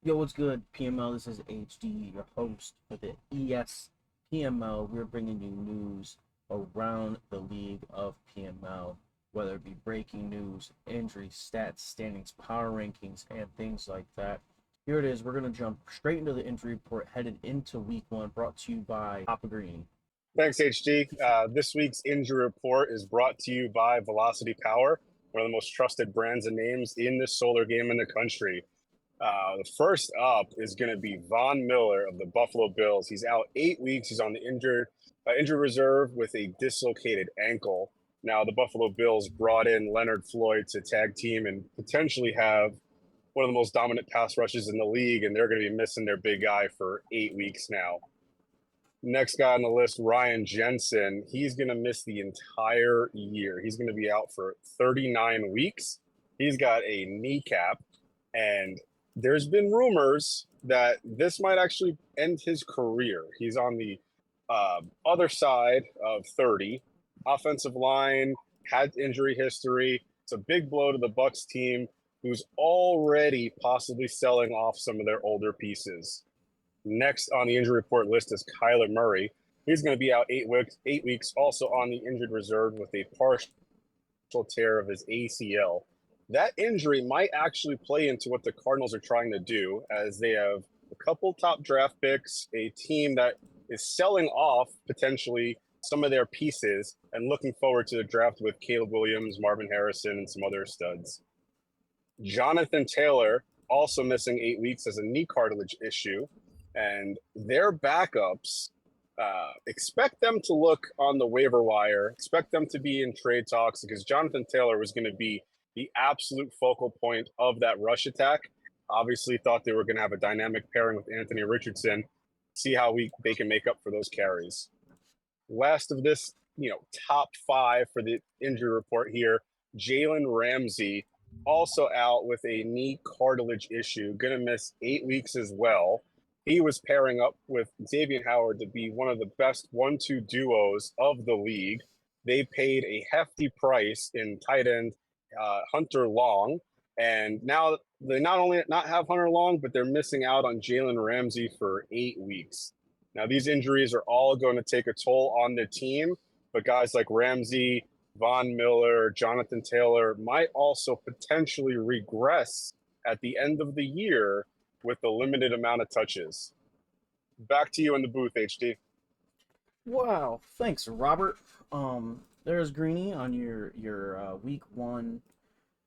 Yo, what's good, PML? This is HD, your host for the ESPML. We're bringing you news around the league of PML, whether it be breaking news, injuries, stats, standings, power rankings, and things like that. Here it is. We're going to jump straight into the injury report headed into week one, brought to you by Papa Green. Thanks, HG. This week's injury report is brought to you by Velocity Power, one of the most trusted brands and names in the solar game in the country. The first up is going to be Von Miller of the Buffalo Bills. He's out 8 weeks. He's on the injured reserve with a dislocated ankle. Now, the Buffalo Bills brought in Leonard Floyd to tag team and potentially have one of the most dominant pass rushes in the league, and they're going to be missing their big guy for 8 weeks now. Next guy on the list, Ryan Jensen. He's going to miss the entire year. He's going to be out for 39 weeks. He's got a kneecap, and there's been rumors that this might actually end his career. He's on the other side of 30. Offensive line had injury history. It's a big blow to the Bucks team, who's already possibly selling off some of their older pieces. Next on the injury report list is Kyler Murray. He's going to be out 8 weeks. 8 weeks, also on the injured reserve with a partial tear of his ACL. That injury might actually play into what the Cardinals are trying to do, as they have a couple top draft picks, a team that is selling off potentially some of their pieces and looking forward to the draft with Caleb Williams, Marvin Harrison, and some other studs. Jonathan Taylor also missing 8 weeks as a knee cartilage issue, and their backups, expect them to look on the waiver wire, expect them to be in trade talks, because Jonathan Taylor was going to be the absolute focal point of that rush attack. Obviously, thought they were going to have a dynamic pairing with Anthony Richardson. See how they can make up for those carries. Last of this, top five for the injury report here, Jalen Ramsey, also out with a knee cartilage issue, going to miss 8 weeks as well. He was pairing up with Xavier Howard to be one of the best 1-2 duos of the league. They paid a hefty price in tight end Hunter Long, and now they not only not have Hunter Long, but they're missing out on Jalen Ramsey for 8 weeks. Now, these injuries are all going to take a toll on the team, but guys like Ramsey, Von Miller, Jonathan Taylor might also potentially regress at the end of the year with the limited amount of touches. Back to you in the booth, HD. Wow, thanks, Robert. There's Greeny on your week one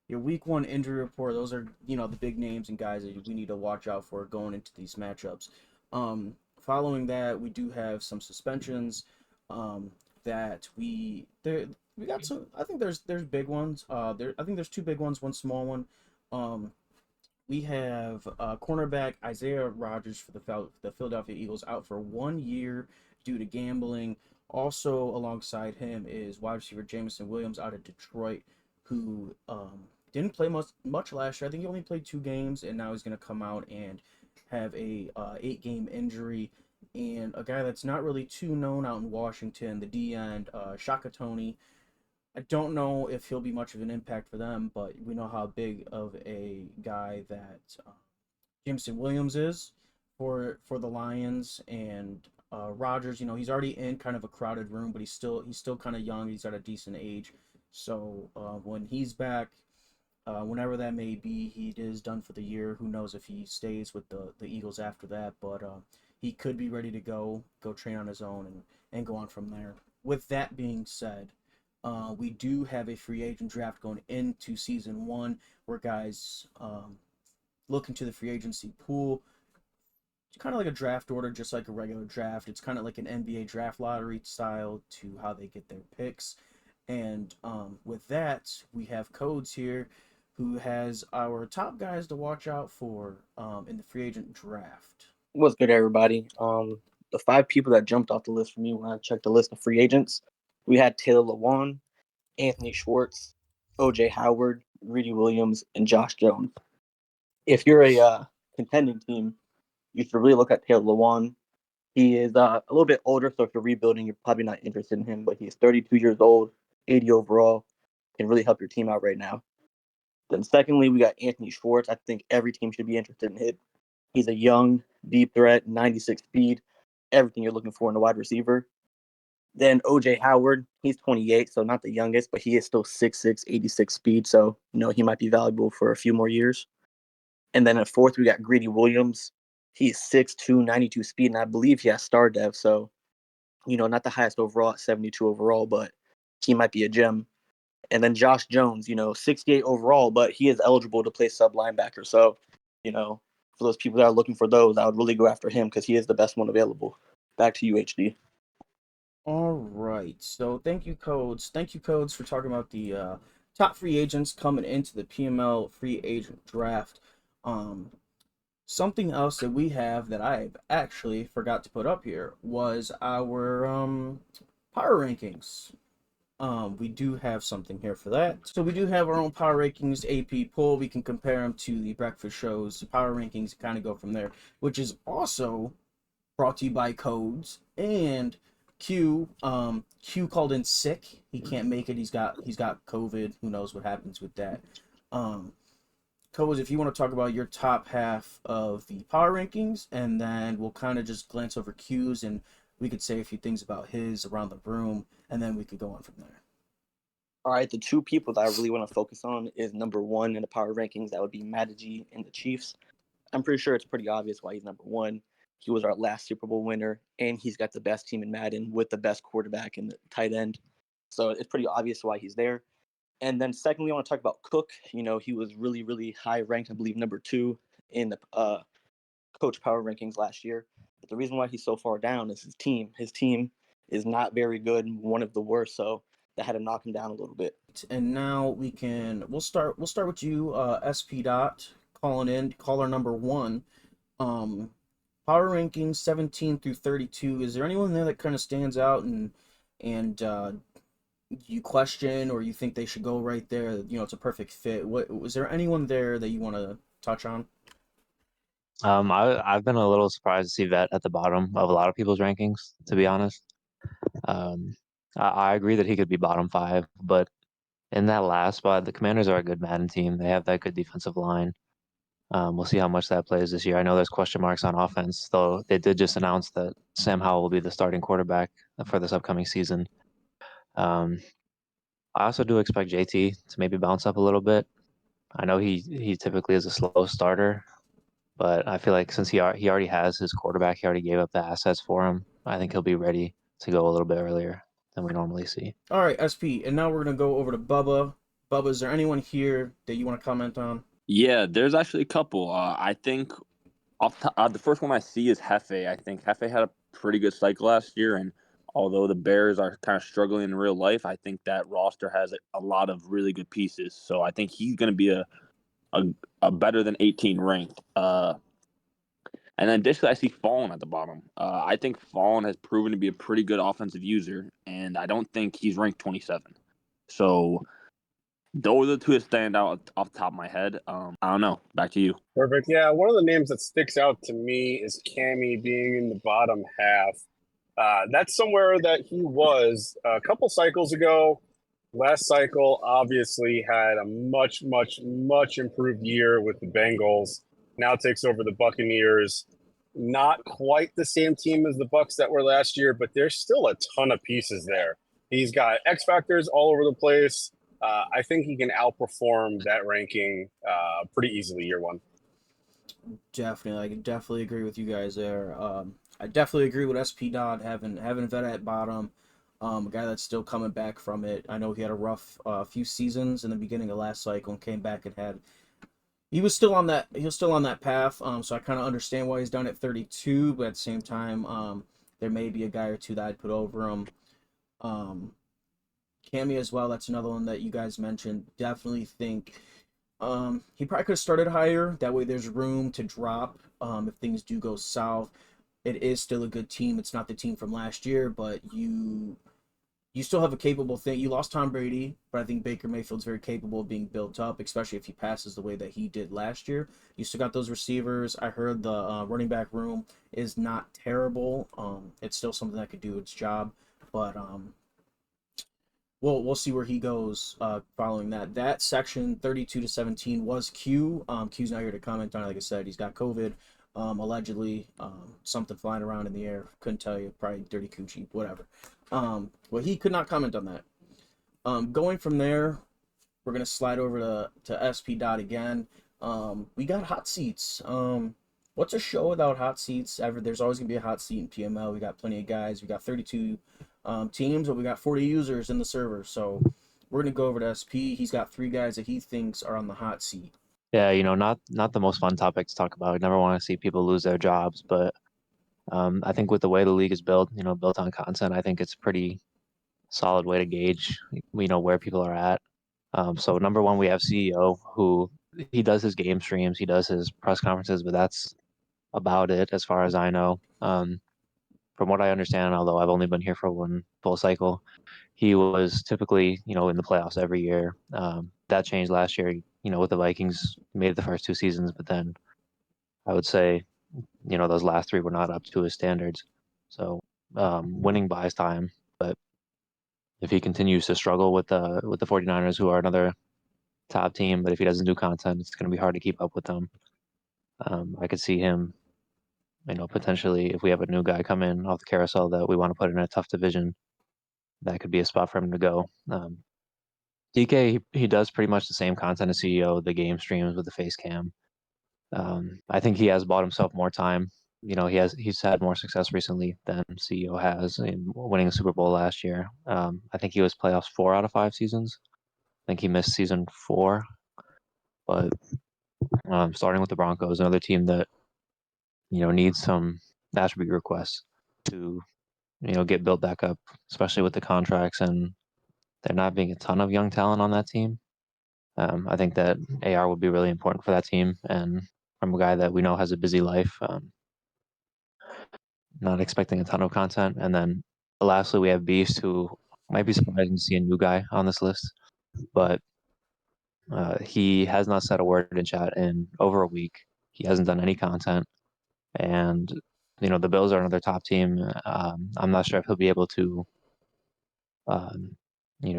injury report. Those are the big names and guys that we need to watch out for going into these matchups. Following that, we do have some suspensions. That we got some. I think there's big ones. I think there's two big ones, one small one. Um, we have cornerback Isaiah Rodgers for the Philadelphia Eagles out for 1 year due to gambling. Also, alongside him is wide receiver Jameson Williams out of Detroit, who didn't play much last year. I think he only played 2 games, and now he's going to come out and have a 8-game injury. And a guy that's not really too known out in Washington, the D end, Shaka Tony. I don't know if he'll be much of an impact for them, but we know how big of a guy that Jameson Williams is for the Lions. And Rodgers, he's already in kind of a crowded room, but he's still kind of young. He's at a decent age, so when he's back, whenever that may be, he is done for the year. Who knows if he stays with the Eagles after that? But he could be ready to go train on his own and go on from there. With that being said, we do have a free agent draft going into season one, where guys look into the free agency pool. It's kind of like a draft order, just like a regular draft. It's kind of like an NBA draft lottery style to how they get their picks. And with that, we have Codes here, who has our top guys to watch out for in the free agent draft. What's good, everybody? The five people that jumped off the list for me when I checked the list of free agents, we had Taylor Lewan, Anthony Schwartz, OJ Howard, Reedy Williams, and Josh Jones. If you're a contending team, you should really look at Taylor Lewan. He is a little bit older, so if you're rebuilding, you're probably not interested in him, but he's 32 years old, 80 overall, can really help your team out right now. Then secondly, we got Anthony Schwartz. I think every team should be interested in him. He's a young, deep threat, 96 speed, everything you're looking for in a wide receiver. Then OJ Howard, he's 28, so not the youngest, but he is still 6'6", 86 speed, so he might be valuable for a few more years. And then at fourth, we got Greedy Williams. He's 6'2", 92 speed, and I believe he has star dev, so not the highest overall at 72 overall, but he might be a gem. And then Josh Jones, 68 overall, but he is eligible to play sub linebacker. So, for those people that are looking for those, I would really go after him because he is the best one available. Back to you, HD. All right. So thank you, Codes. Thank you, Codes, for talking about the top free agents coming into the PML free agent draft. Something else that we have that I actually forgot to put up here was our power rankings. We do have something here for that. So we do have our own power rankings AP poll. We can compare them to the breakfast shows power rankings, kind of go from there, which is also brought to you by Codes and Q. Q called in sick. He can't make it. He's got COVID. Who knows what happens with that. Codes, if you want to talk about your top half of the power rankings, and then we'll kind of just glance over Q's, and we could say a few things about his around the room, and then we could go on from there. All right, the two people that I really want to focus on is number one in the power rankings. That would be Matty and the Chiefs. I'm pretty sure it's pretty obvious why he's number one. He was our last Super Bowl winner, and he's got the best team in Madden with the best quarterback and the tight end. So it's pretty obvious why he's there. And then secondly, I want to talk about Cook. He was really, really high ranked, I believe, number 2 in the coach power rankings last year. But the reason why he's so far down is his team. His team is not very good, one of the worst. So that had to knock him down a little bit. And now we'll start with you, SP Dot, calling in, caller number 1. Power rankings 17 through 32. Is there anyone there that kind of stands out and you question, or you think they should go right there? It's a perfect fit. What was there anyone there that you want to touch on? I've been a little surprised to see Vet at the bottom of a lot of people's rankings, to be honest. I agree that he could be bottom 5, but in that last spot, the Commanders are a good Madden team. They have that good defensive line. We'll see how much that plays this year. I know there's question marks on offense, though they did just announce that Sam Howell will be the starting quarterback for this upcoming season. I also do expect JT to maybe bounce up a little bit. I know he typically is a slow starter, but I feel like since he already has his quarterback, he already gave up the assets for him. I think he'll be ready to go a little bit earlier than we normally see. All right, SP, and now we're gonna go over to Bubba. Bubba, is there anyone here that you want to comment on? Yeah, there's actually a couple. I think the first one I see is Hefe. I think Hefe had a pretty good cycle last year, and although the Bears are kind of struggling in real life, I think that roster has a lot of really good pieces. So I think he's going to be a better than 18 ranked. And then additionally, I see Fallon at the bottom. I think Fallon has proven to be a pretty good offensive user, and I don't think he's ranked 27. So those are the two that stand out off the top of my head. I don't know. Back to you. Perfect. Yeah, one of the names that sticks out to me is Cammy being in the bottom half. That's somewhere that he was a couple cycles ago. Last cycle, obviously, had a much, much, much improved year with the Bengals. Now takes over the Buccaneers. Not quite the same team as the Bucs that were last year, but there's still a ton of pieces there. He's got X factors all over the place. I think he can outperform that ranking pretty easily year one. Definitely, I can definitely agree with you guys there. I definitely agree with SP Dodd having Vet at bottom. A guy that's still coming back from it. I know he had a rough few seasons in the beginning of last cycle and came back and had. He was still on that path. So I kind of understand why he's down at 32, but at the same time, there may be a guy or two that I'd put over him. Cammy as well. That's another one that you guys mentioned. Definitely think he probably could have started higher. That way, there's room to drop if things do go south. It is still a good team. It's not the team from last year, but you still have a capable thing. You lost Tom Brady, but I think Baker Mayfield's very capable of being built up, especially if he passes the way that he did last year. You still got those receivers. I heard the running back room is not terrible. It's still something that could do its job, but we'll see where he goes following that. That section 32 to 17 was Q. Q's not here to comment on it. Like I said, he's got COVID. allegedly, something flying around in the air. Couldn't tell you. Probably dirty coochie, whatever. Well, he could not comment on that. Going from there, we're gonna slide over to SP Dot again. We got hot seats. What's a show without hot seats? There's always gonna be a hot seat in PML. We got plenty of guys. We got 32 teams, but we got 40 users in the server. So we're gonna go over to SP. He's got 3 guys that he thinks are on the hot seat. Yeah, not the most fun topic to talk about. I never want to see people lose their jobs, but I think with the way the league is built, built on content, I think it's a pretty solid way to gauge, where people are at. So number one, we have CEO who he does his game streams, he does his press conferences, but that's about it as far as I know. From what I understand, although I've only been here for one full cycle, he was typically, in the playoffs every year. That changed last year, with the Vikings, made it the first 2 seasons, but then I would say, those last 3 were not up to his standards. So winning buys time, but if he continues to struggle with the 49ers, who are another top team, but if he doesn't do content, it's going to be hard to keep up with them. I could see him, potentially if we have a new guy come in off the carousel that we want to put in a tough division, that could be a spot for him to go. DK, he does pretty much the same content as CEO, the game streams with the face cam. I think he has bought himself more time. He's had more success recently than CEO has in winning the Super Bowl last year. I think he was playoffs 4 out of 5 seasons. I think he missed season 4, but starting with the Broncos, another team that needs some attribute requests to get built back up, especially with the contracts and there not being a ton of young talent on that team. I think that AR would be really important for that team, and from a guy that we know has a busy life, not expecting a ton of content. And then lastly, we have Beast, who might be surprising to see a new guy on this list, but he has not said a word in chat in over a week. He hasn't done any content, and the Bills are another top team. I'm not sure if he'll be able to, um,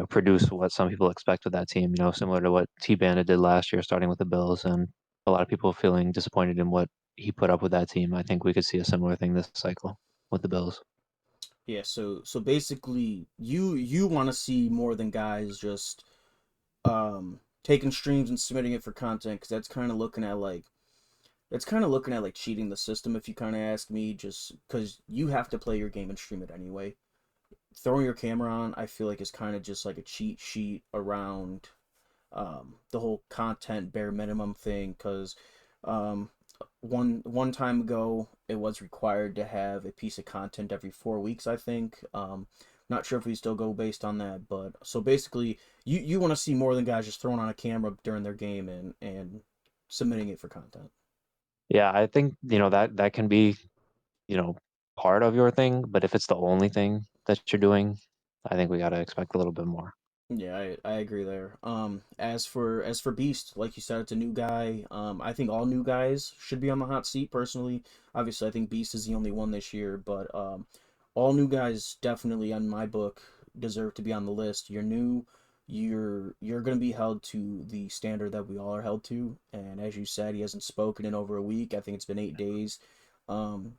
produce what some people expect with that team. Similar to what T-Bandit did last year, starting with the Bills, and a lot of people feeling disappointed in what he put up with that team. I think we could see a similar thing this cycle with the Bills. Yeah, so basically you want to see more than guys just taking streams and submitting it for content, because that's kind of looking at like cheating the system, if you kind of ask me, just because you have to play your game and stream it anyway. Throwing your camera on, I feel like, is kind of just like a cheat sheet around the whole content bare minimum thing, because um, one time ago it was required to have a piece of content every 4 weeks, I think. Not sure if we still go based on that, but so basically you want to see more than guys just throwing on a camera during their game and submitting it for content. Yeah, I think that can be you know part of your thing, but if it's the only thing that you're doing, I think we got to expect a little bit more. Yeah, I agree there. As for Beast, like you said, it's a new guy. I think all new guys should be on the hot seat personally. Obviously, I think Beast is the only one this year, but all new guys definitely on my book deserve to be on the list. You're new, you're gonna be held to the standard that we all are held to. And as you said, he hasn't spoken in over a week. I think it's been 8 days. Um,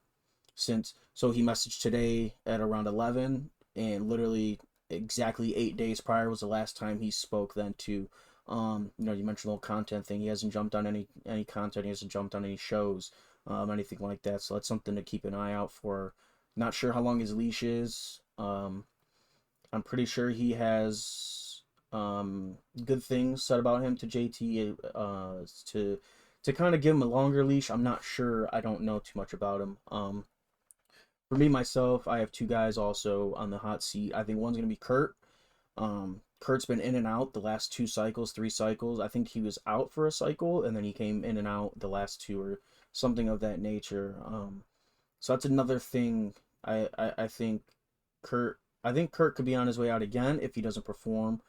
since so he messaged today at around 11, and literally exactly 8 days prior was the last time he spoke then too. You mentioned the whole content thing. He hasn't jumped on any content. He hasn't jumped on any shows, anything like that. So that's something to keep an eye out for. Not sure how long his leash is. I'm pretty sure he has good things said about him to JT, to kind of give him a longer leash. I'm not sure. I don't know too much about him. For me myself, I have 2 guys also on the hot seat. I think one's gonna be Kurt. Kurt's been in and out the last 2 cycles, 3 cycles. I think he was out for a cycle and then he came in and out the last 2, or something of that nature. So that's another thing. I think Kurt could be on his way out again if he doesn't perform,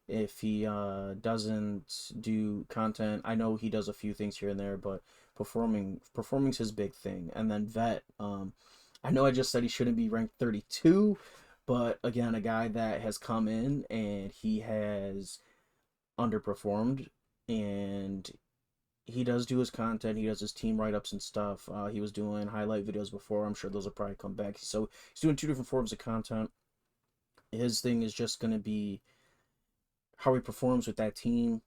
if he doesn't do content. I know he does a few things here and there, but performing's his big thing. And then Vet, I know I just said he shouldn't be ranked 32, but again, a guy that has come in and he has underperformed, and he does do his content. He does his team write-ups and stuff. He was doing highlight videos before. I'm sure those will probably come back. So he's doing two different forms of content. His thing is just going to be how he performs with that team.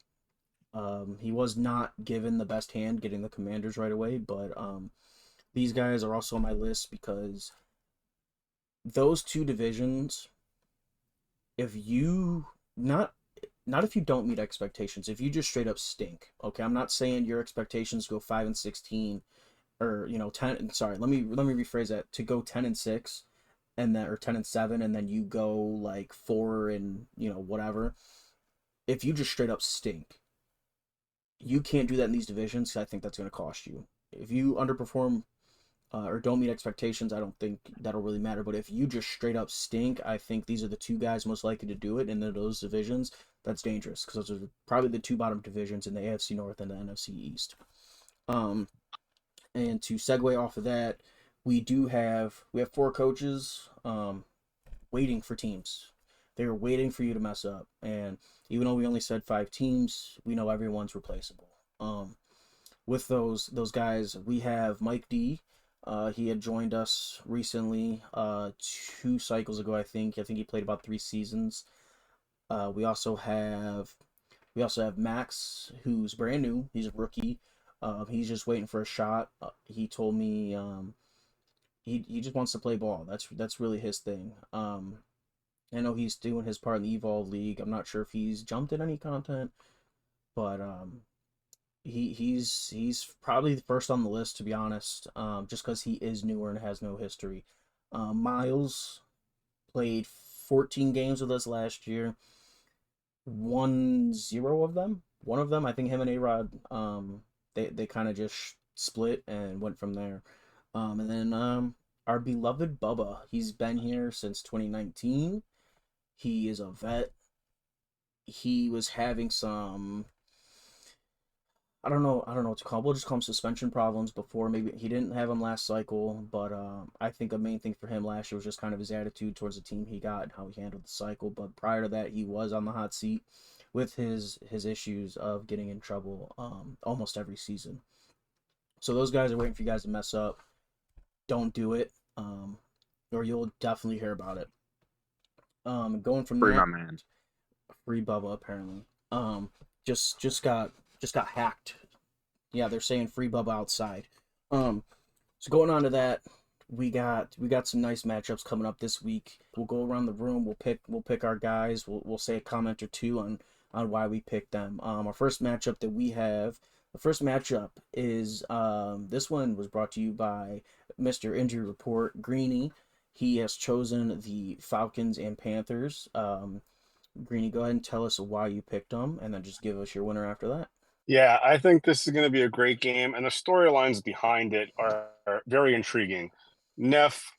He was not given the best hand getting the Commanders right away, but these guys are also on my list because those two divisions, if you not if you don't meet expectations, if you just straight up stink. Okay, I'm not saying your expectations go 5-16 or 10. Sorry, let me rephrase that, to go 10-6 and then, or 10-7, and then you go like 4 and whatever. If you just straight up stink, you can't do that in these divisions. I think that's going to cost you. If you underperform or don't meet expectations, I don't think that'll really matter. But if you just straight up stink, I think these are the two guys most likely to do it in those divisions. That's dangerous because those are probably the two bottom divisions in the AFC North and the NFC East. And to segue off of that, we have 4 coaches waiting for teams. They're waiting for you to mess up. And even though we only said 5 teams, we know everyone's replaceable. With those guys, we have Mike D. He had joined us recently, 2 cycles ago, I think. I think he played about 3 seasons. We also have Max, who's brand new. He's a rookie. He's just waiting for a shot. He told me he just wants to play ball. That's really his thing. I know he's doing his part in the Evolve League. I'm not sure if he's jumped in any content, but he's probably the first on the list, to be honest. Just because he is newer and has no history. Miles played 14 games with us last year. Won 0 of them. One of them, I think him and A-Rod, they kind of just split and went from there. And then our beloved Bubba, he's been here since 2019. He is a vet. He was having some, I don't know what to call. We'll just call him suspension problems before. Maybe he didn't have them last cycle, but I think a main thing for him last year was just kind of his attitude towards the team he got and how he handled the cycle. But prior to that, he was on the hot seat with his issues of getting in trouble almost every season. So those guys are waiting for you guys to mess up. Don't do it, or you'll definitely hear about it. Going from Free that, my man. free Bubba apparently. Just got hacked. Yeah, they're saying free Bubba outside. So going on to that, we got some nice matchups coming up this week. We'll go around the room. We'll pick our guys. We'll say a comment or two on why we picked them. Our first matchup that we have. The first matchup is this one was brought to you by Mr. Injury Report Greeny. He has chosen the Falcons and Panthers. Greeny, go ahead and tell us why you picked them, and then just give us your winner after that. Yeah, I think this is going to be a great game, and the storylines behind it are very intriguing. Neff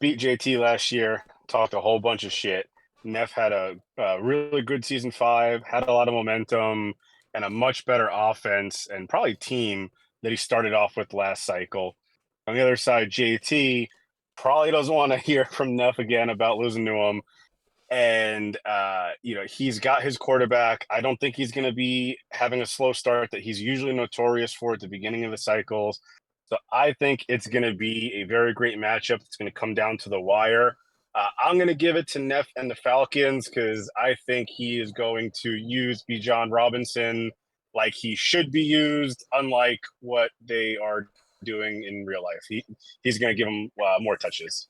beat JT last year, talked a whole bunch of shit. Neff had a really good season 5, had a lot of momentum, and a much better offense and probably team that he started off with last cycle. On the other side, JT probably doesn't want to hear from Neff again about losing to him. And he's got his quarterback. I don't think he's going to be having a slow start that he's usually notorious for at the beginning of the cycles. So I think it's going to be a very great matchup. It's going to come down to the wire. I'm going to give it to Neff and the Falcons because I think he is going to use Bijan Robinson like he should be used, unlike what they are doing in real life. He's going to give him more touches.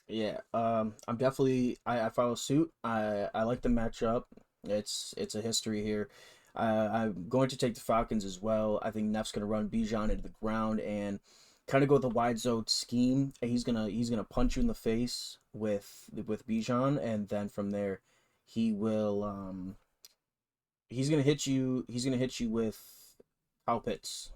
Yeah, I'm definitely I follow suit. I like the matchup. It's a history here. I'm going to take the Falcons as well. I think Neff's gonna run Bijan into the ground and kind of go with the wide zone scheme. He's gonna punch you in the face with Bijan, and then from there, he will he's gonna hit you. He's gonna hit you with cow pits.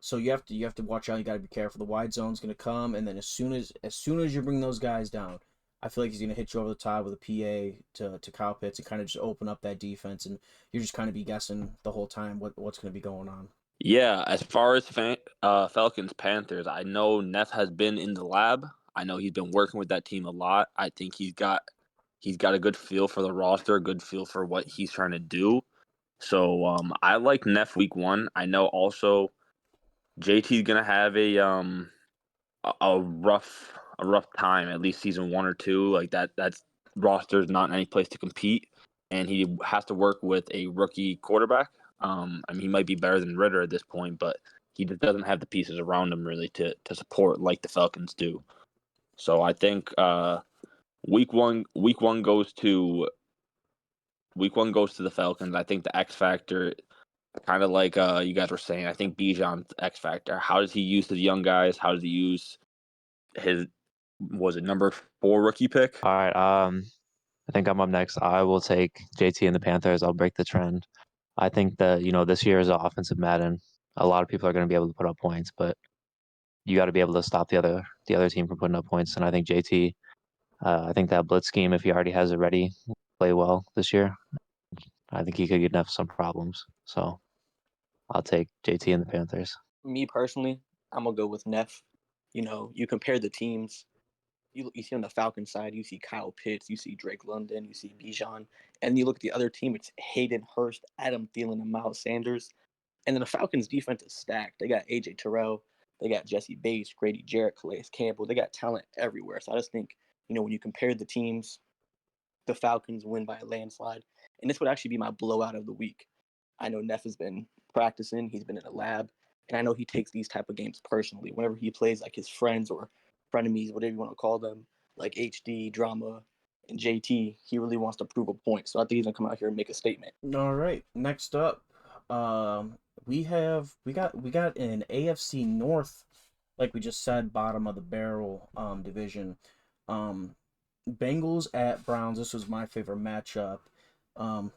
So you have to watch out. You got to be careful. The wide zone's going to come, and then as soon as you bring those guys down, I feel like he's going to hit you over the top with a PA to cow pits and kind of just open up that defense, and you're just kind of be guessing the whole time what's going to be going on. Yeah, as far as Falcons Panthers, I know Neff has been in the lab. I know he's been working with that team a lot. I think he's got a good feel for the roster, a good feel for what he's trying to do. So I like Neff week 1. I know also JT's gonna have a rough time, at least season 1 or 2. Like that's roster's not in any place to compete, and he has to work with a rookie quarterback. I mean, he might be better than Ritter at this point, but he just doesn't have the pieces around him really to support like the Falcons do. So I think week one goes to the Falcons. I think the X factor, kind of like you guys were saying, I think Bijan's the X factor. How does he use his young guys? How does he use his, was it number 4 rookie pick? All right. I think I'm up next. I will take JT and the Panthers. I'll break the trend. I think that, this year is an offensive Madden. A lot of people are going to be able to put up points, but you got to be able to stop the other team from putting up points. And I think JT, I think that blitz scheme, if he already has it ready, will play well this year. I think he could get enough some problems. So I'll take JT and the Panthers. Me personally, I'm gonna go with Neff. You compare the teams. You see on the Falcons side, you see Kyle Pitts, you see Drake London, you see Bijan, and you look at the other team, it's Hayden Hurst, Adam Thielen, and Miles Sanders. And then the Falcons' defense is stacked. They got AJ Terrell, they got Jesse Bates, Grady Jarrett, Calais Campbell. They got talent everywhere. So I just think, when you compare the teams, the Falcons win by a landslide. And this would actually be my blowout of the week. I know Neff has been practicing, he's been in a lab, and I know he takes these type of games personally. Whenever he plays like his friends or frenemies, whatever you want to call them, like HD, Drama, and JT, he really wants to prove a point. So I think he's gonna come out here and make a statement. All right. Next up, we got an AFC North, like we just said, bottom of the barrel division. Um, Bengals at Browns. This was my favorite matchup. Um,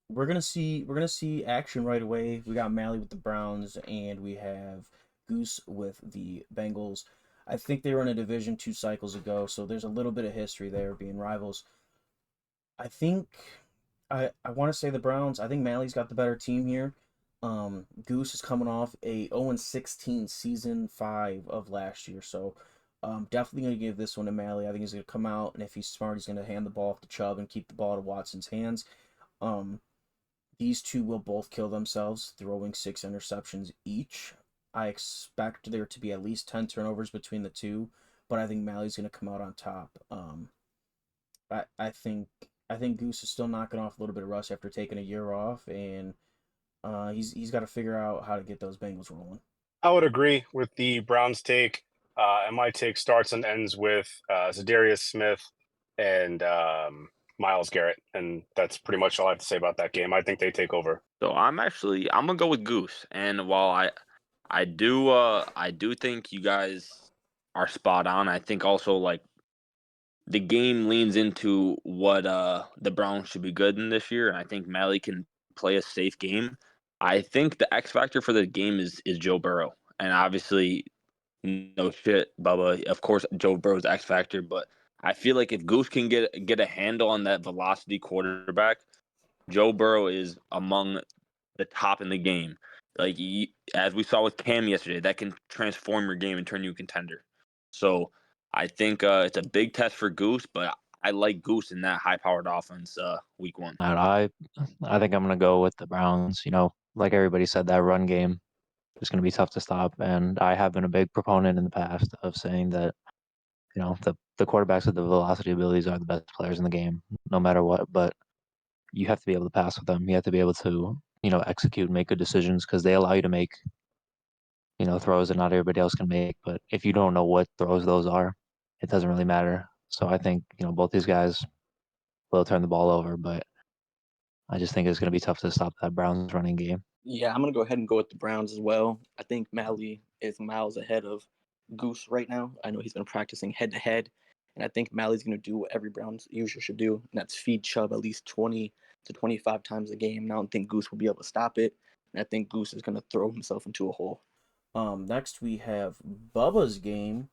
we're gonna see action right away. We got Mally with the Browns, and we have Goose with the Bengals. I think they were in a division 2 cycles ago, so there's a little bit of history there being rivals. I think I want to say the Browns. I think Mally's got the better team here. Goose is coming off a 0-16 season 5 of last year, so definitely gonna give this one to Mally. I think he's gonna come out, and if he's smart, he's gonna hand the ball off to Chubb and keep the ball to Watson's hands. Um, these two will both kill themselves, throwing 6 interceptions each. I expect there to be at least 10 turnovers between the two, but I think Mally's gonna come out on top. I think Goose is still knocking off a little bit of rust after taking a year off, and he's got to figure out how to get those Bengals rolling. I would agree with the Browns take. And my take starts and ends with Zadarius Smith and Miles Garrett. And that's pretty much all I have to say about that game. I think they take over. So I'm gonna go with Goose, and while I do think you guys are spot on. I think also like the game leans into what the Browns should be good in this year, and I think Mally can play a safe game. I think the X factor for the game is Joe Burrow, and obviously, no shit, Bubba. Of course, Joe Burrow's X factor, but I feel like if Goose can get a handle on that velocity quarterback, Joe Burrow is among the top in the game. Like as we saw with Cam yesterday, that can transform your game and turn you a contender. So I think it's a big test for Goose, but I like Goose in that high-powered offense week 1. And I think I'm going to go with the Browns. Like everybody said, that run game is going to be tough to stop. And I have been a big proponent in the past of saying that, the quarterbacks with the velocity abilities are the best players in the game, no matter what. But you have to be able to pass with them. You have to be able to, execute and make good decisions because they allow you to make, throws that not everybody else can make. But if you don't know what throws those are, it doesn't really matter. So I think, both these guys will turn the ball over, but I just think it's going to be tough to stop that Browns running game. Yeah, I'm gonna go ahead and go with the Browns as well. I think Mally is miles ahead of Goose right now. I know he's been practicing head to head, and I think Mally's gonna do what every Browns user should do, and that's feed Chubb at least 20 to 25 times a game. And I don't think Goose will be able to stop it, and I think Goose is gonna throw himself into a hole. Next we have Bubba's game.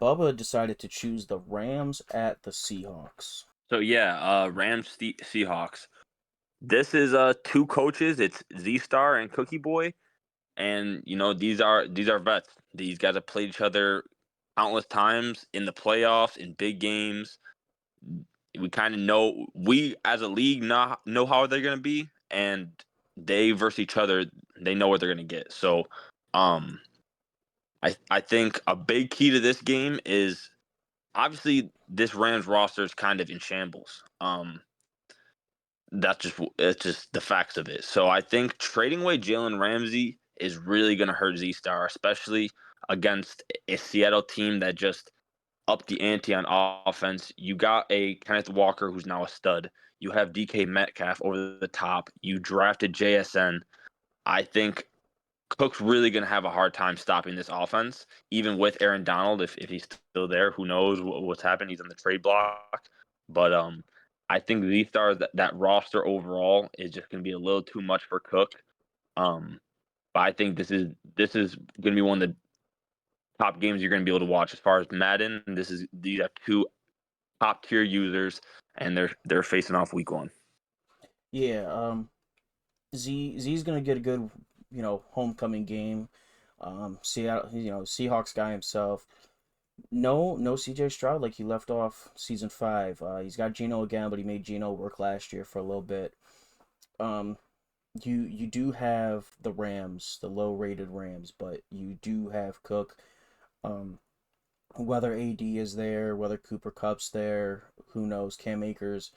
Bubba decided to choose the Rams at the Seahawks. So yeah, Rams Seahawks. This is 2 coaches. It's Z Star and Cookie Boy, and these are vets. These guys have played each other countless times in the playoffs, in big games. We kind of know, we as a league know how they're going to be, and they versus each other, they know what they're gonna get. So, I think a big key to this game is obviously this Rams roster is kind of in shambles. It's just the facts of it. So I think trading away Jalen Ramsey is really going to hurt Z Star, especially against a Seattle team that just upped the ante on offense. You got a Kenneth Walker who's now a stud. You have DK Metcalf over the top. You drafted JSN. I think Cook's really going to have a hard time stopping this offense, even with Aaron Donald. If he's still there, who knows what's happened? He's on the trade block. But I think the stars that roster overall is just going to be a little too much for Cook. But I think this is going to be one of the top games you're going to be able to watch as far as Madden. These are two top tier users, and they're facing off week 1. Yeah, Z's gonna get a good, homecoming game. Seattle, Seahawks guy himself. No CJ Stroud like he left off season 5. He's got Geno again, but he made Geno work last year for a little bit. Um, you do have the Rams, the low rated Rams, but you do have Cook. Um, whether AD is there, whether Cooper Cup's there, who knows? Cam Akers.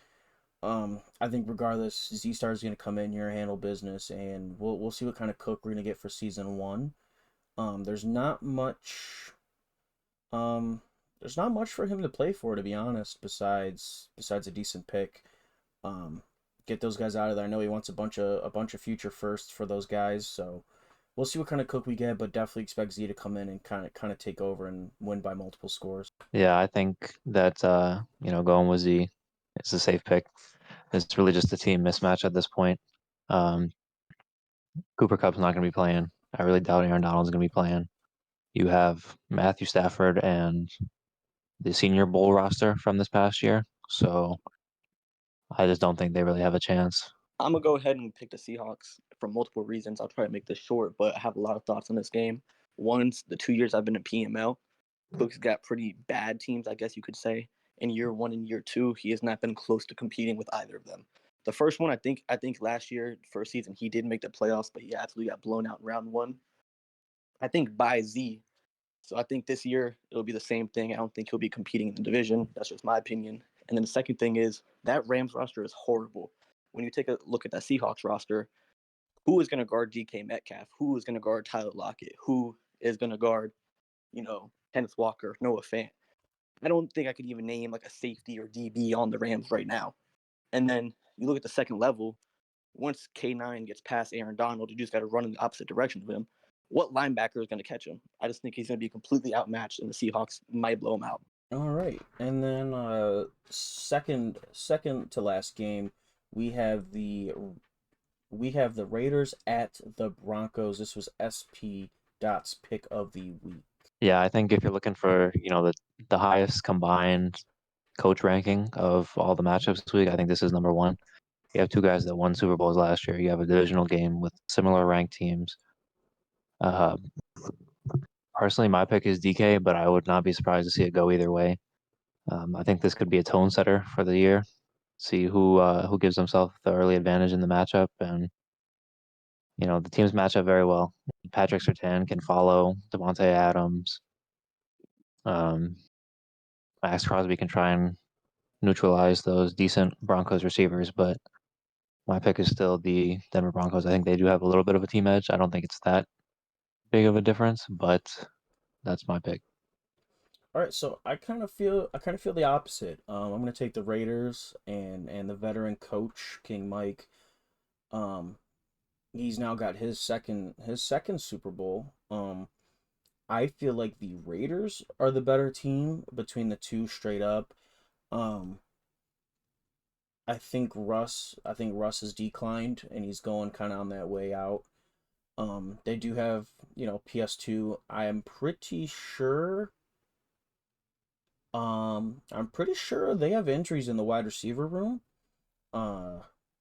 I think regardless, Z Star is gonna come in here, handle business, and we'll see what kind of Cook we're gonna get for season 1. There's not much. Um, there's not much for him to play for, to be honest. Besides a decent pick. Um, get those guys out of there. I know he wants a bunch of future firsts for those guys, so we'll see what kind of Cook we get. But definitely expect Z to come in and kind of take over and win by multiple scores. Yeah, I think that going with Z is a safe pick. It's really just a team mismatch at this point. Um, Cooper Cup's not going to be playing. I really doubt Aaron Donald's going to be playing. You have Matthew Stafford and the Senior Bowl roster from this past year, so I just don't think they really have a chance. I'm gonna go ahead and pick the Seahawks for multiple reasons. I'll try to make this short, but I have a lot of thoughts on this game. One's the 2 years I've been in PML. Cook's got pretty bad teams, I guess you could say. In year 1 and year 2, he has not been close to competing with either of them. The first one, I think last year, first season, he did make the playoffs, but he absolutely got blown out in round 1. I think by Z. So I think this year it'll be the same thing. I don't think he'll be competing in the division. That's just my opinion. And then the second thing is that Rams roster is horrible. When you take a look at that Seahawks roster, who is going to guard DK Metcalf? Who is going to guard Tyler Lockett? Who is going to guard, Kenneth Walker, Noah Fant? I don't think I could even name like a safety or DB on the Rams right now. And then you look at the second level. Once K9 gets past Aaron Donald, you just got to run in the opposite direction of him. What linebacker is going to catch him? I just think he's going to be completely outmatched, and the Seahawks might blow him out. All right, and then second to last game, we have the Raiders at the Broncos. This was SP Dot's pick of the week. Yeah, I think if you're looking for, the highest combined coach ranking of all the matchups this week, I think this is number one. You have two guys that won Super Bowls last year. You have a divisional game with similar ranked teams. Personally, my pick is DK, but I would not be surprised to see it go either way. I think this could be a tone setter for the year. See who gives himself the early advantage in the matchup, and the teams match up very well. Patrick Surtain can follow Devontae Adams. Um, Max Crosby can try and neutralize those decent Broncos receivers, but my pick is still the Denver Broncos. I think they do have a little bit of a team edge. I don't think it's that big of a difference, but that's my pick. All right, so I kind of feel the opposite. I'm gonna take the Raiders and the veteran coach King Mike. Um, he's now got his second Super Bowl. I feel like the Raiders are the better team between the two straight up. Um, I think Russ has declined and he's going kind of on that way out. They do have, PS2. I'm pretty sure they have injuries in the wide receiver room. Uh,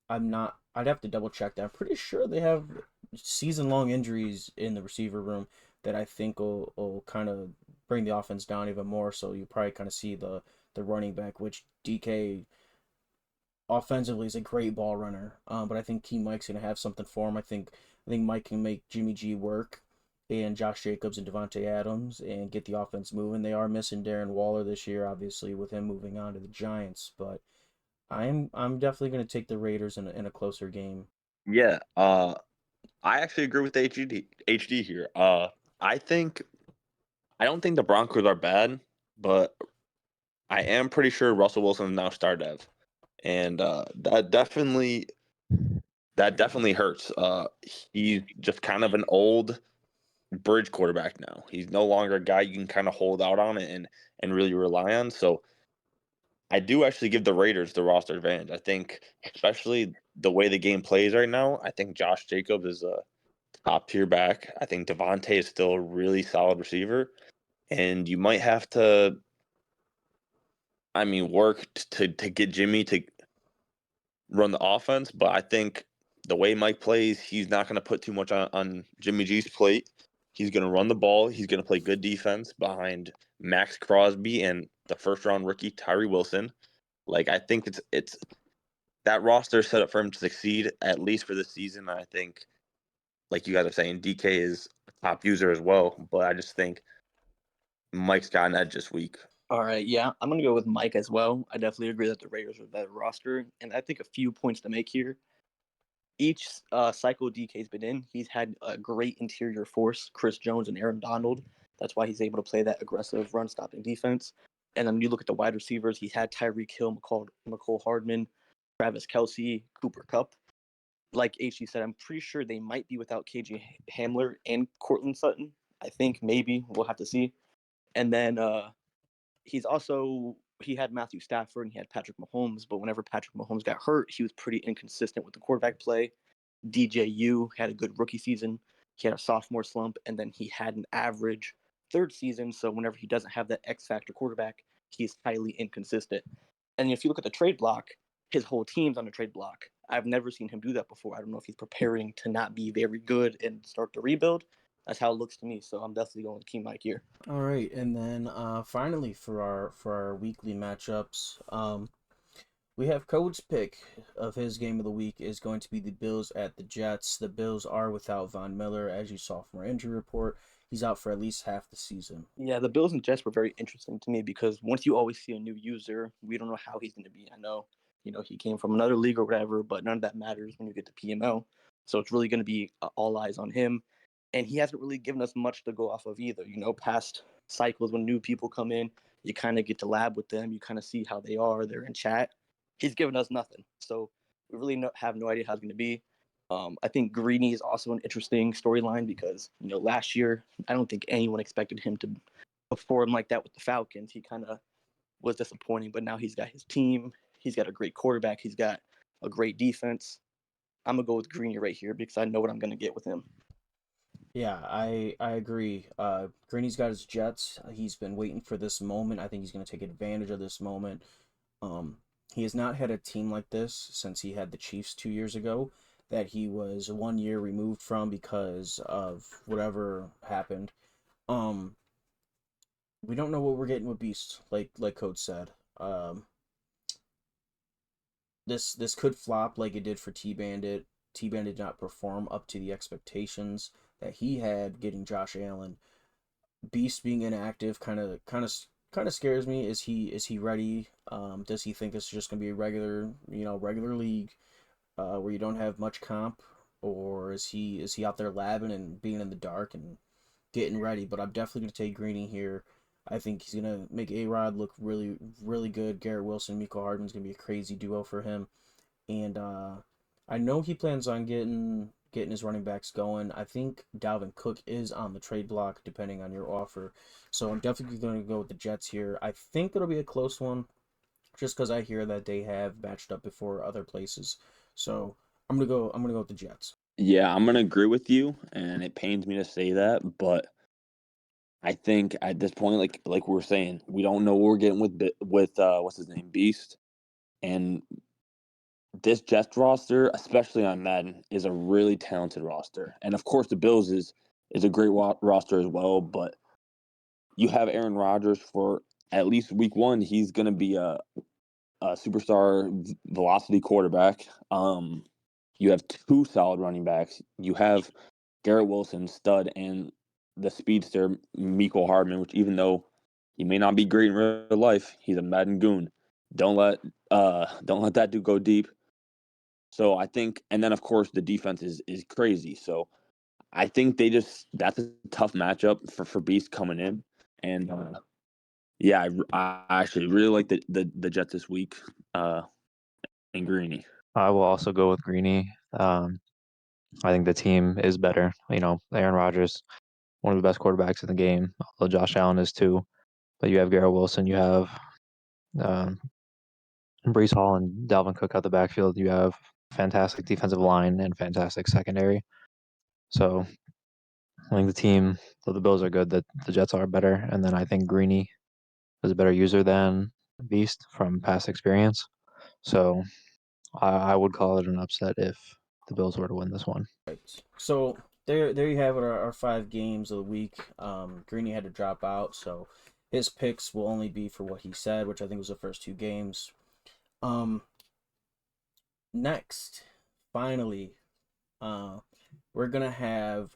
I'm not. I'd have to double check that. I'm pretty sure they have season long injuries in the receiver room that I think will kind of bring the offense down even more. So you probably kind of see the running back, which DK offensively is a great ball runner. But I think Key Mike's gonna have something for him. I think Mike can make Jimmy G work, and Josh Jacobs and Devontae Adams, and get the offense moving. They are missing Darren Waller this year, obviously, with him moving on to the Giants. But I'm definitely gonna take the Raiders in a closer game. Yeah, I actually agree with HD here. I think I don't think the Broncos are bad, but I am pretty sure Russell Wilson is now star dev, and that definitely hurts. He's just kind of an old bridge quarterback now. He's no longer a guy you can kind of hold out on it and really rely on. So I do actually give the Raiders the roster advantage. I think, especially the way the game plays right now, I think Josh Jacobs is a top tier back. I think Devontae is still a really solid receiver, and you might have to, work to get Jimmy to run the offense. But I think the way Mike plays, he's not going to put too much on Jimmy G's plate. He's going to run the ball. He's going to play good defense behind Max Crosby and the first round rookie Tyree Wilson. Like, I think it's that roster is set up for him to succeed at least for this season. I think, like you guys are saying, DK is a top user as well, but I just think Mike's got an edge this week. All right, yeah, I'm gonna go with Mike as well. I definitely agree that the Raiders are a better roster, and I think a few points to make here. Each cycle DK's been in, he's had a great interior force, Chris Jones and Aaron Donald. That's why he's able to play that aggressive run stopping defense. And then you look at the wide receivers, he's had Tyreek Hill, McCole Hardman, Travis Kelsey, Cooper Kupp. Like HG said, I'm pretty sure they might be without KJ Hamler and Cortland Sutton. I think maybe we'll have to see. And then he had Matthew Stafford and he had Patrick Mahomes, but whenever Patrick Mahomes got hurt, he was pretty inconsistent with the quarterback play. DJU had a good rookie season. He had a sophomore slump, and then he had an average third season. So whenever he doesn't have that X factor quarterback, he's highly inconsistent. And if you look at the trade block, his whole team's on the trade block. I've never seen him do that before. I don't know if he's preparing to not be very good and start the rebuild. That's how it looks to me. So I'm definitely going with Key Mike here. All right, and then finally for our weekly matchups, we have Code's pick of his game of the week is going to be the Bills at the Jets. The Bills are without Von Miller, as you saw from our injury report. He's out for at least half the season. Yeah, the Bills and Jets were very interesting to me because once you always see a new user, we don't know how he's going to be. I know, he came from another league or whatever, but none of that matters when you get to PML. So it's really going to be all eyes on him. And he hasn't really given us much to go off of either. Past cycles when new people come in, you kind of get to lab with them. You kind of see how they are. They're in chat. He's given us nothing. So we really have no idea how it's going to be. I think Greeny is also an interesting storyline because, last year, I don't think anyone expected him to perform like that with the Falcons. He kind of was disappointing, but now he's got his team. He's got a great quarterback. He's got a great defense. I'm going to go with Greeny right here because I know what I'm going to get with him. Yeah, I agree. Greeny's got his Jets. He's been waiting for this moment. I think he's going to take advantage of this moment. He has not had a team like this since he had the Chiefs 2 years ago, that he was 1 year removed from because of whatever happened. Um, we don't know what we're getting with Beast, like Code said. This could flop like it did for T Bandit. T Bandit did not perform up to the expectations that he had getting Josh Allen. Beast being inactive kind of scares me. Is he ready? Does he think this is just gonna be a regular league where you don't have much comp, or is he out there labbing and being in the dark and getting ready? But I'm definitely gonna take Greeny here. I think he's gonna make A Rod look really really good. Garrett Wilson, Miko Hardman's gonna be a crazy duo for him, and I know he plans on getting his running backs going. I think Dalvin Cook is on the trade block, depending on your offer. So I'm definitely going to go with the Jets here. I think it'll be a close one, just because I hear that they have matched up before other places. So I'm gonna go with the Jets. Yeah, I'm gonna agree with you, and it pains me to say that, but I think at this point, like we were saying, we don't know what we're getting with what's his name, Beast, and this Jets roster, especially on Madden, is a really talented roster, and of course the Bills is a great roster as well. But you have Aaron Rodgers for at least week one. He's gonna be a superstar velocity quarterback. You have two solid running backs. You have Garrett Wilson, stud, and the speedster Miko Hardman, which even though he may not be great in real life, he's a Madden goon. Don't let that dude go deep. So I think, and then of course the defense is crazy. So I think that's a tough matchup for Beast coming in, and yeah, I actually really like the Jets this week. And Greeny. I will also go with Greeny. I think the team is better. Aaron Rodgers, one of the best quarterbacks in the game, although Josh Allen is too. But you have Garrett Wilson, you have um, Brees Hall and Dalvin Cook out the backfield. You have fantastic defensive line and fantastic secondary. So I think though the Bills are good, that the Jets are better. And then I think Greeny is a better user than Beast from past experience. So I would call it an upset if the Bills were to win this one. Right. So there you have it. Our 5 games of the week. Greeny had to drop out, so his picks will only be for what he said, which I think was the first 2 games. Next, finally, we're gonna have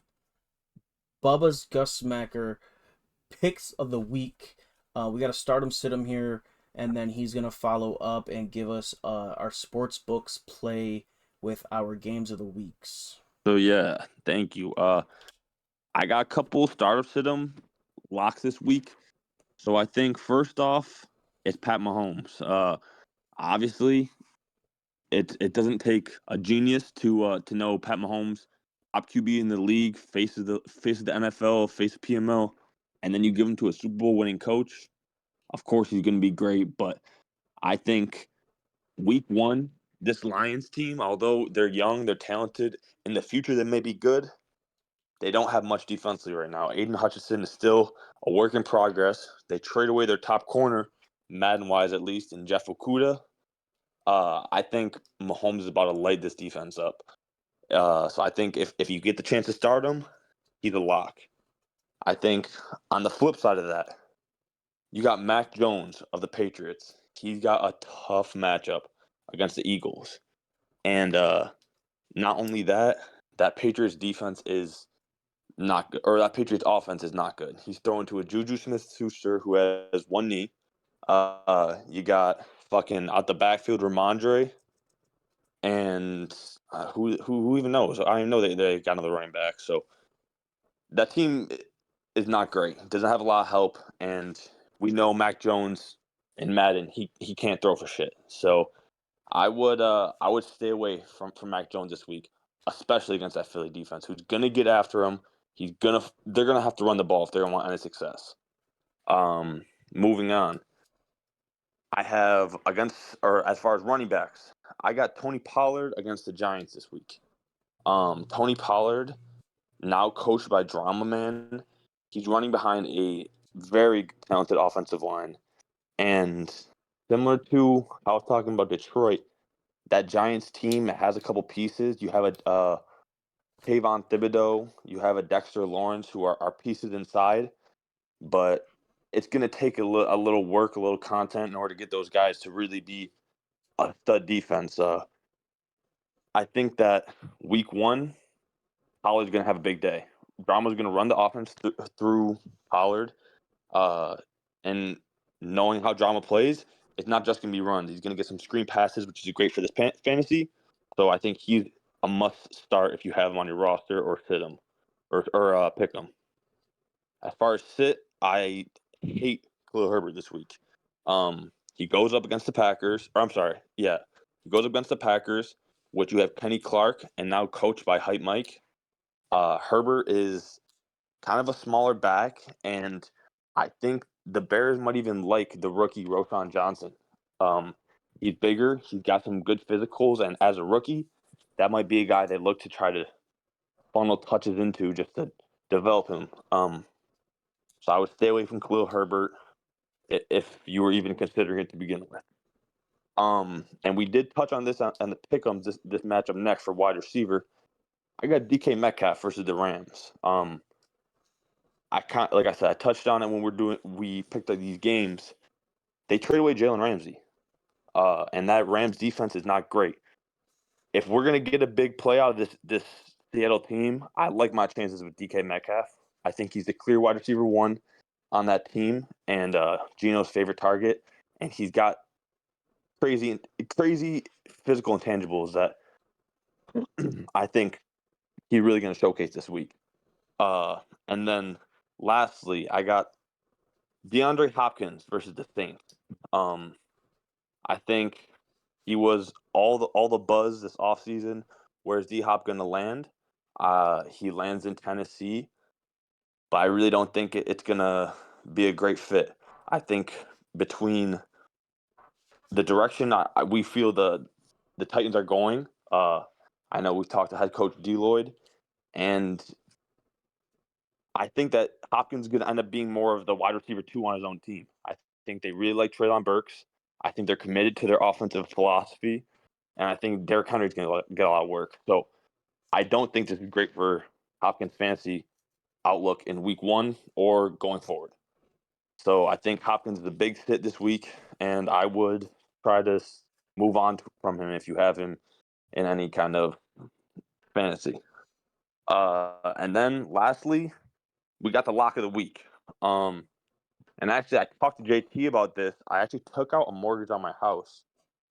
Bubba's Gus Smacker picks of the week. We got to start him, sit him here, and then he's gonna follow up and give us our sports books play with our games of the weeks. So yeah, thank you. I got a couple startup sit-em locks this week. So I think first off, it's Pat Mahomes. Obviously, it doesn't take a genius to know Pat Mahomes, top QB in the league, face of the NFL, face of PML, and then you give him to a Super Bowl winning coach. Of course, he's going to be great, but I think week one, this Lions team, although they're young, they're talented, in the future they may be good. They don't have much defensively right now. Aiden Hutchinson is still a work in progress. They trade away their top corner, Madden-wise at least, in Jeff Okuda. I think Mahomes is about to light this defense up. So I think if you get the chance to start him, he's a lock. I think on the flip side of that, you got Mac Jones of the Patriots. He's got a tough matchup against the Eagles. And not only that, that Patriots defense is not good, or that Patriots offense is not good. He's throwing to a Juju Smith-Schuster who has one knee. You got fucking out the backfield Ramondre, and who even knows? I don't even know they got another running back. So that team is not great. Doesn't have a lot of help, and we know Mac Jones in Madden he can't throw for shit. So I would stay away from Mac Jones this week, especially against that Philly defense, who's gonna get after him. They're gonna have to run the ball if they don't want any success. Moving on, I have as far as running backs, I got Tony Pollard against the Giants this week. Tony Pollard, now coached by Drama Man, he's running behind a very talented offensive line, and similar to I was talking about Detroit, that Giants team has a couple pieces. You have a Kayvon Thibodeau, you have a Dexter Lawrence, who are pieces inside, but it's going to take a little work, a little content in order to get those guys to really be a stud defense. I think that week one, Pollard's going to have a big day. Drama's going to run the offense through Pollard, and knowing how Drama plays, it's not just going to be runs. He's going to get some screen passes, which is great for this fantasy. So I think he's a must start if you have him on your roster, or sit him, or pick him. As far as sit, I hate Khalil Herbert this week. He goes up against the Packers. Or I'm sorry, yeah, he goes up against the Packers, which you have Kenny Clark, and now coached by Hype Mike. Herbert is kind of a smaller back, and I think the Bears might even like the rookie Roschon Johnson. He's bigger. He's got some good physicals, and as a rookie, that might be a guy they look to try to funnel touches into just to develop him. So I would stay away from Khalil Herbert if you were even considering it to begin with. And we did touch on this on the pick'ems this matchup next for wide receiver. I got DK Metcalf versus the Rams. Like I said, I touched on it when we picked up these games. They trade away Jalen Ramsey. And that Rams defense is not great. If we're gonna get a big play out of this Seattle team, I like my chances with DK Metcalf. I think he's the clear wide receiver one on that team and Gino's favorite target, and he's got crazy physical intangibles that I think he's really going to showcase this week. And then lastly, I got DeAndre Hopkins versus the Saints. I think he was all the buzz this offseason. Where's D Hop going to land? He lands in Tennessee, but I really don't think it's going to be a great fit. I think between the direction we feel the Titans are going, I know we've talked to head coach D Lloyd, and I think that Hopkins is going to end up being more of the wide receiver two on his own team. I think they really like Treylon Burks. I think they're committed to their offensive philosophy, and I think Derrick Henry is going to get a lot of work. So I don't think this is great for Hopkins' fantasy outlook in week one or going forward. So I think Hopkins is a big hit this week, and I would try to move on from him if you have him in any kind of fantasy. And then lastly, we got the lock of the week. And actually, I talked to JT about this. I actually took out a mortgage on my house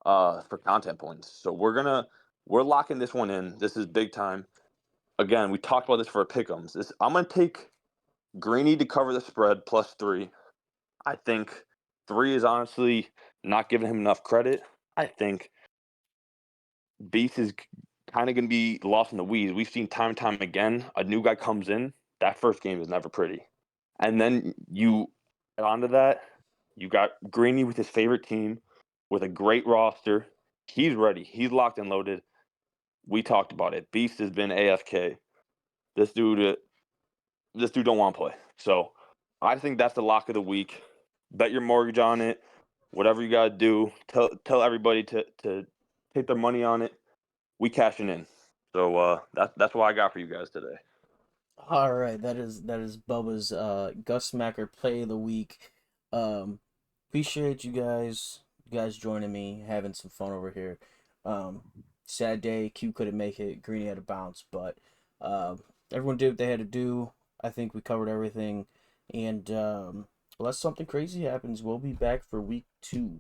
for content points. So we're locking this one in. This is big time. Again, we talked about this for a pick'ems. I'm gonna take Greeny to cover the spread +3. I think 3 is honestly not giving him enough credit. I think Beast is kind of going to be lost in the weeds. We've seen time and time again, a new guy comes in, that first game is never pretty. And then you add on to that, you got Greeny with his favorite team, with a great roster. He's ready. He's locked and loaded. We talked about it. Beast has been AFK. This dude don't want to play. So I think that's the lock of the week. Bet your mortgage on it. Whatever you gotta do, tell everybody to take their money on it. We cashing in. So that's what I got for you guys today. All right, that is Bubba's Gus Smacker play of the week. Appreciate you guys joining me, having some fun over here. Um, Sad day, Q couldn't make it. Greeny had to bounce, but everyone did what they had to do. I think we covered everything, and unless something crazy happens, we'll be back for week 2.